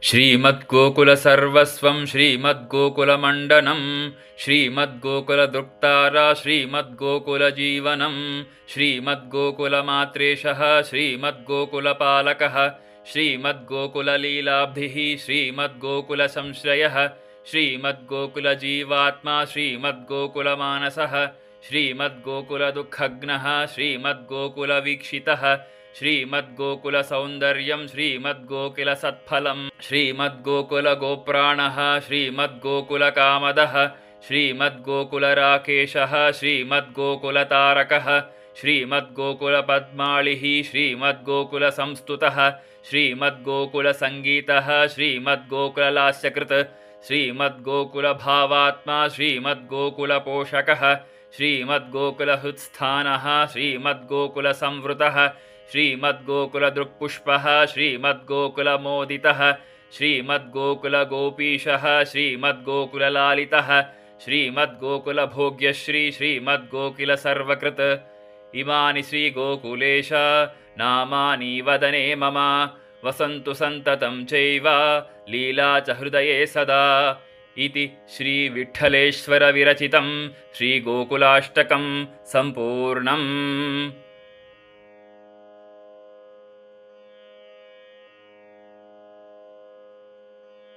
श्रीमद्गोकुलसर्वस्वं श्रीमद्गोकुलमण्डनं श्रीमद्गोकुलदृक्तारा श्रीमद्गोकुलजीवनं श्रीमद्गोकुलमात्रेशः श्रीमद्गोकुलपालकः श्रीमद्गोकुललीलाब्धिः श्रीमद्गोकुलसंश्रयः श्रीमद्गोकुलजीवात्मा श्रीमद्गोकुलमानसः श्रीमद्गोकुलदुःखघ्नः श्रीमद्गोकुलवीक्षितः श्रीमद्गोकुलसौन्दर्यं श्रीमद्गोकुलसत्फलं श्रीमद्गोकुलगोप्राणः श्रीमद्गोकुलकामदः श्रीमद्गोकुलराकेशः श्रीमद्गोकुलतारकः श्रीमद्गोकुलपद्मालिः श्रीमद्गोकुलसंस्तुतः श्रीमद्गोकुलसङ्गीतः श्रीमद्गोकुललास्यकृत् श्रीमद्गोकुलभावात्मा श्रीमद्गोकुलपोषकः श्रीमद्गोकुलहृत्स्थानः श्रीमद्गोकुलसंवृतः श्रीमद्गोकुलदृक्पुष्पः श्रीमद्गोकुलमोदितः श्रीमद्गोकुलगोपीशः श्रीमद्गोकुललालितः श्रीमद्गोकुलभोग्यश्री श्रीमद्गोकुलसर्वकृत् इमानि श्रीगोकुलेश नामानि वदने मम वसन्तु सन्ततं चैव लीला च हृदये सदा इति श्रीविठ्ठलेश्वरविरचितं श्रीगोकुलाष्टकं सम्पूर्णम्।